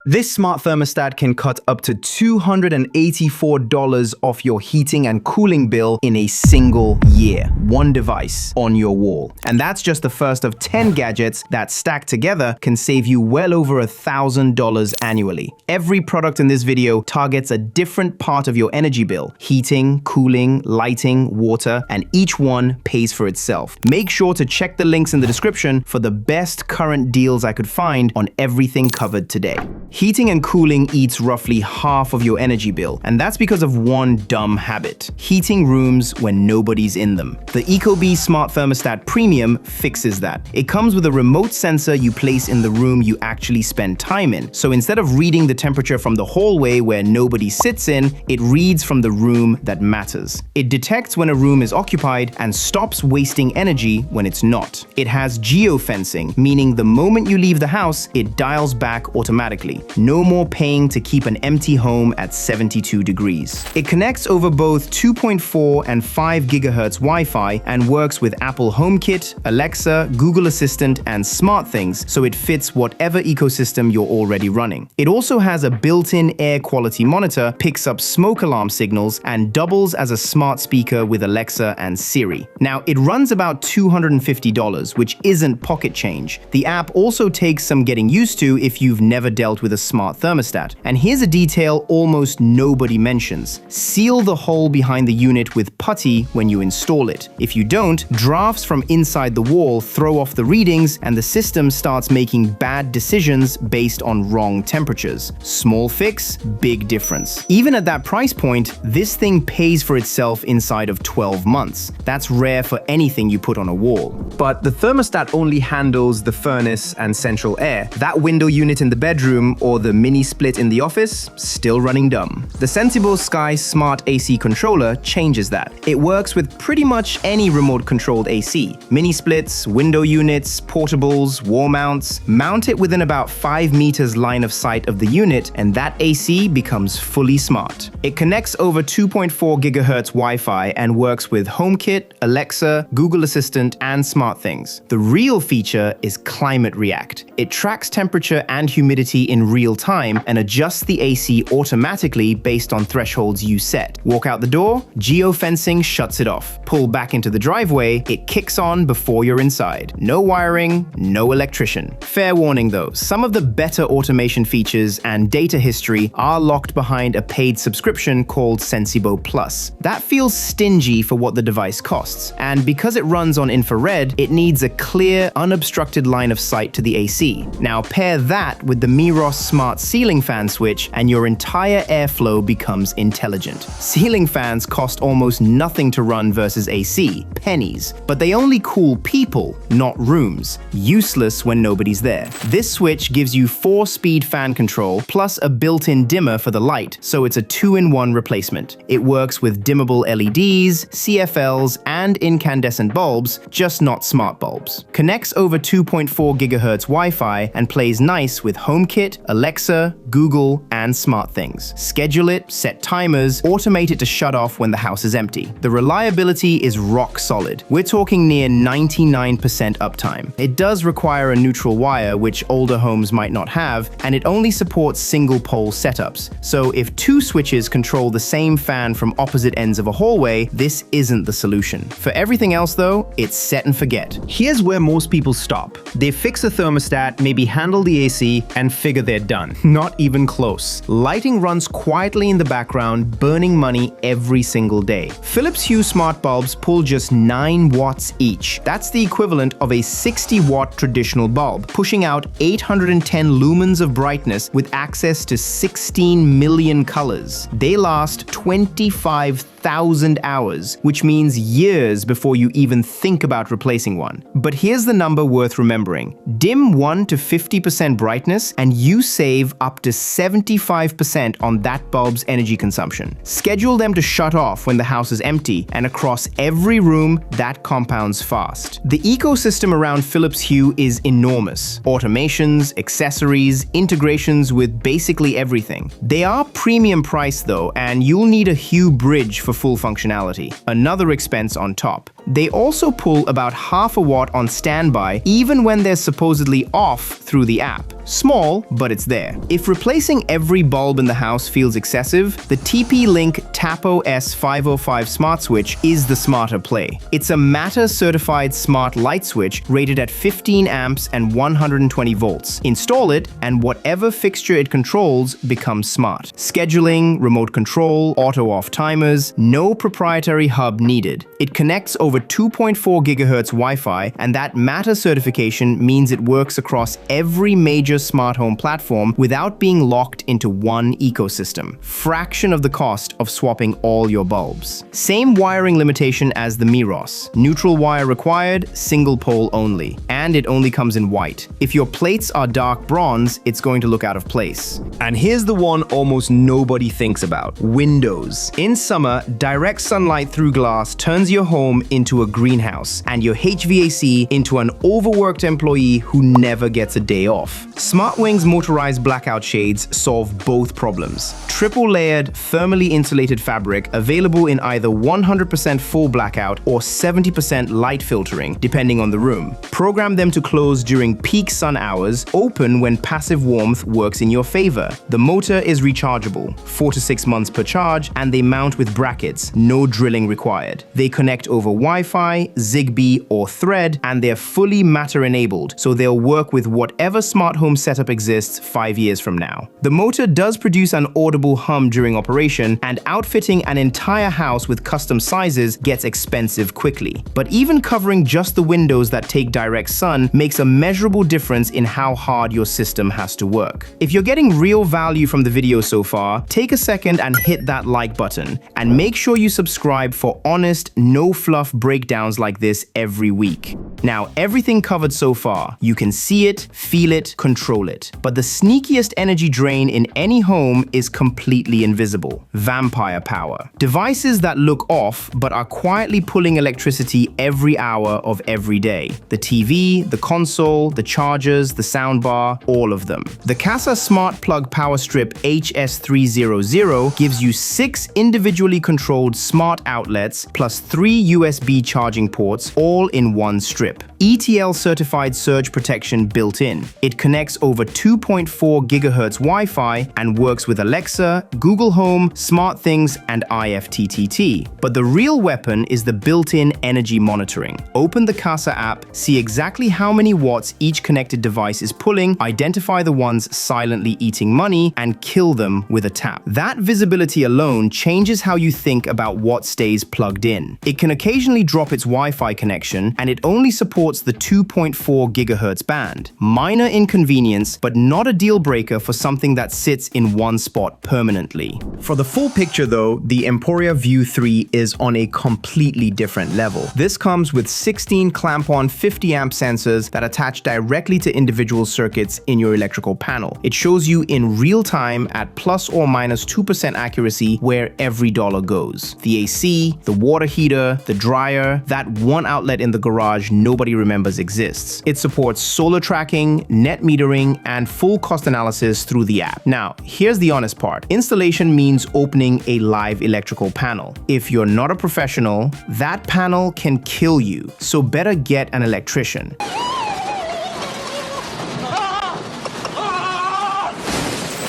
This smart thermostat can cut up to $284 off your heating and cooling bill in a single year. One device on your wall. And that's just the first of 10 gadgets that stacked together can save you well over $1,000 annually. Every product in this video targets a different part of your energy bill: heating, cooling, lighting, water, and each one pays for itself. Make sure to check the links in the description for the best current deals I could find on everything covered today. Heating and cooling eats roughly half of your energy bill, and that's because of one dumb habit: heating rooms when nobody's in them. The Ecobee Smart Thermostat Premium fixes that. It comes with a remote sensor you place in the room you actually spend time in. So instead of reading the temperature from the hallway where nobody sits in, it reads from the room that matters. It detects when a room is occupied and stops wasting energy when it's not. It has geofencing, meaning the moment you leave the house, it dials back automatically. No more paying to keep an empty home at 72 degrees. It connects over both 2.4 and 5 GHz Wi-Fi and works with Apple HomeKit, Alexa, Google Assistant, and SmartThings, so it fits whatever ecosystem you're already running. It also has a built-in air quality monitor, picks up smoke alarm signals, and doubles as a smart speaker with Alexa and Siri. Now, it runs about $250, which isn't pocket change. The app also takes some getting used to if you've never dealt with a smart thermostat. And here's a detail almost nobody mentions: seal the hole behind the unit with putty when you install it. If you don't, drafts from inside the wall throw off the readings and the system starts making bad decisions based on wrong temperatures. Small fix, big difference. Even at that price point, this thing pays for itself inside of 12 months. That's rare for anything you put on a wall. But the thermostat only handles the furnace and central air. That window unit in the bedroom or the mini split in the office, still running dumb. The Sensibo Sky Smart AC Controller changes that. It works with pretty much any remote-controlled AC. Mini splits, window units, portables, wall mounts. Mount it within about 5 meters line of sight of the unit, and that AC becomes fully smart. It connects over 2.4 GHz Wi-Fi and works with HomeKit, Alexa, Google Assistant, and SmartThings. The real feature is Climate React. It tracks temperature and humidity in real time and adjusts the AC automatically based on thresholds you set. Walk out the door, geofencing shuts it off. Pull back into the driveway, it kicks on before you're inside. No wiring, no electrician. Fair warning though, some of the better automation features and data history are locked behind a paid subscription called Sensibo Plus. That feels stingy for what the device costs, and because it runs on infrared, it needs a clear, unobstructed line of sight to the AC. Now pair that with the Meross smart ceiling fan switch and your entire airflow becomes intelligent. Ceiling fans cost almost nothing to run versus AC, pennies, but they only cool people, not rooms. Useless when nobody's there. This switch gives you 4-speed fan control plus a built-in dimmer for the light, so it's a 2-in-1 replacement. It works with dimmable LEDs, CFLs, and incandescent bulbs, just not smart bulbs. Connects over 2.4 GHz Wi-Fi and plays nice with HomeKit, Alexa, Google, and SmartThings. Schedule it, set timers, automate it to shut off when the house is empty. The reliability is rock solid. We're talking near 99% uptime. It does require a neutral wire, which older homes might not have, and it only supports single-pole setups. So if 2 switches control the same fan from opposite ends of a hallway, this isn't the solution. For everything else though, it's set and forget. Here's where most people stop. They fix a thermostat, maybe handle the AC, and figure they're done. Not even close. Lighting runs quietly in the background, burning money every single day. Philips Hue smart bulbs pull just 9 watts each. That's the equivalent of a 60-watt traditional bulb, pushing out 810 lumens of brightness with access to 16 million colors. They last 25,000 hours, which means years before you even think about replacing one. But here's the number worth remembering. Dim 1 to 50% brightness and you save up to 75% on that bulb's energy consumption. Schedule them to shut off when the house is empty, and across every room, that compounds fast. The ecosystem around Philips Hue is enormous. Automations, accessories, integrations with basically everything. They are premium priced though, and you'll need a Hue bridge for full functionality. Another expense on top. They also pull about half a watt on standby, even when they're supposedly off through the app. Small, but it's there. If replacing every bulb in the house feels excessive, the TP-Link Tapo S505 smart switch is the smarter play. It's a Matter-certified smart light switch rated at 15 amps and 120 volts. Install it, and whatever fixture it controls becomes smart. Scheduling, remote control, auto-off timers, no proprietary hub needed. It connects over 2.4 gigahertz Wi-Fi, and that Matter certification means it works across every major smart home platform without being locked into one ecosystem. Fraction of the cost of swapping all your bulbs. Same wiring limitation as the Meross. Neutral wire required, single pole only. And it only comes in white. If your plates are dark bronze, it's going to look out of place. And here's the one almost nobody thinks about: windows. In summer, direct sunlight through glass turns your home into a greenhouse and your HVAC into an overworked employee who never gets a day off. SmartWings Motorized Blackout shades solve both problems. Triple-layered, thermally insulated fabric available in either 100% full blackout or 70% light filtering, depending on the room. Program them to close during peak sun hours, open when passive warmth works in your favor. The motor is rechargeable, 4 to 6 months per charge, and they mount with brackets, no drilling required. They connect over Wi-Fi, Zigbee, or Thread, and they're fully Matter-enabled, so they'll work with whatever smart home setup exists 5 years from now. The motor does produce an audible hum during operation, and outfitting an entire house with custom sizes gets expensive quickly. But even covering just the windows that take direct sun makes a measurable difference in how hard your system has to work. If you're getting real value from the video so far, take a second and hit that like button, and make sure you subscribe for honest, no-fluff breakdowns like this every week. Now, everything covered so far, you can see it, feel it, control it. But the sneakiest energy drain in any home is completely invisible: vampire power. Devices that look off but are quietly pulling electricity every hour of every day. The TV, the console, the chargers, the soundbar, all of them. The Kasa Smart Plug Power Strip HS300 gives you 6 individually controlled smart outlets plus 3 USB charging ports all in one strip. ETL certified surge protection built in. It connects over 2.4 gigahertz Wi-Fi and works with Alexa, Google Home, SmartThings, and IFTTT. But the real weapon is the built-in energy monitoring. Open the Kasa app, see exactly how many watts each connected device is pulling, identify the ones silently eating money, and kill them with a tap. That visibility alone changes how you think about what stays plugged in. It can occasionally drop its Wi-Fi connection, and it only supports the 2.4 gigahertz band. Minor inconvenience, but not a deal breaker for something that sits in one spot permanently. For the full picture though, the Emporia Vue 3 is on a completely different level. This comes with 16 clamp-on 50 amp sensors that attach directly to individual circuits in your electrical panel. It shows you in real time at plus or minus 2% accuracy where every dollar goes. The AC, the water heater, the dryer, that one outlet in the garage nobody remembers exists. It supports solar tracking, net metering, and full cost analysis through the app. Now, here's the honest part. Installation means opening a live electrical panel. If you're not a professional, that panel can kill you, so better get an electrician.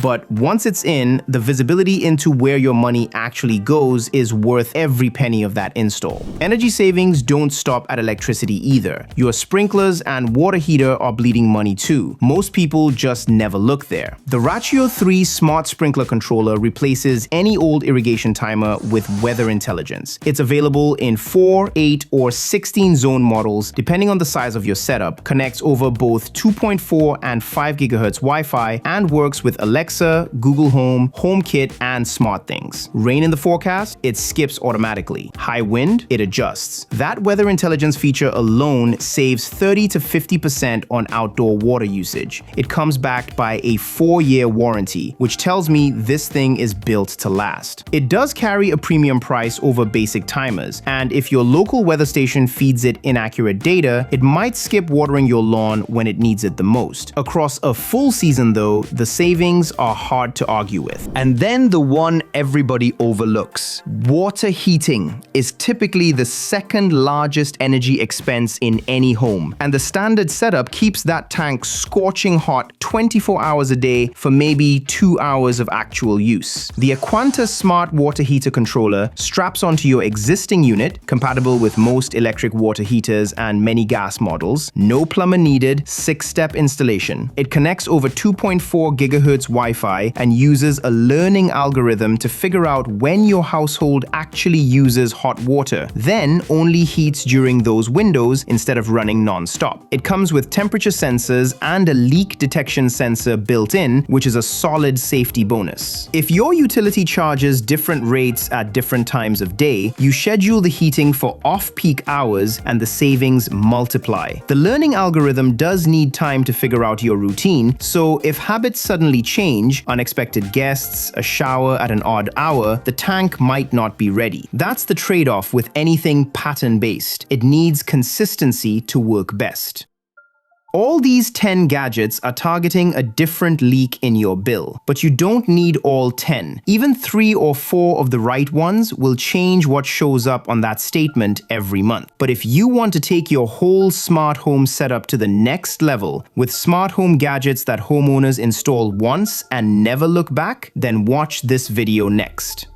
But once it's in, the visibility into where your money actually goes is worth every penny of that install. Energy savings don't stop at electricity either. Your sprinklers and water heater are bleeding money too. Most people just never look there. The Rachio 3 Smart Sprinkler Controller replaces any old irrigation timer with weather intelligence. It's available in 4, 8, or 16 zone models depending on the size of your setup, connects over both 2.4 and 5 gigahertz Wi-Fi, and works with Alexa, Google Home, HomeKit, and SmartThings. Rain in the forecast? It skips automatically. High wind? It adjusts. That weather intelligence feature alone saves 30 to 50% on outdoor water usage. It comes backed by a 4-year warranty, which tells me this thing is built to last. It does carry a premium price over basic timers, and if your local weather station feeds it inaccurate data, it might skip watering your lawn when it needs it the most. Across a full season though, the savings are hard to argue with. And then the one everybody overlooks. Water heating is typically the second largest energy expense in any home, and the standard setup keeps that tank scorching hot 24 hours a day for maybe 2 hours of actual use. The Aquanta Smart Water Heater Controller straps onto your existing unit, compatible with most electric water heaters and many gas models. No plumber needed, 6-step installation. It connects over 2.4 gigahertz Wi-Fi and uses a learning algorithm to figure out when your household actually uses hot water, then only heats during those windows instead of running non-stop. It comes with temperature sensors and a leak detection sensor built in, which is a solid safety bonus. If your utility charges different rates at different times of day, you schedule the heating for off-peak hours and the savings multiply. The learning algorithm does need time to figure out your routine, so if habits suddenly change, unexpected guests, a shower at an odd hour, the tank might not be ready. That's the trade-off with anything pattern-based. It needs consistency to work best. All these 10 gadgets are targeting a different leak in your bill, but you don't need all 10. Even 3 or 4 of the right ones will change what shows up on that statement every month. But if you want to take your whole smart home setup to the next level with smart home gadgets that homeowners install once and never look back, then watch this video next.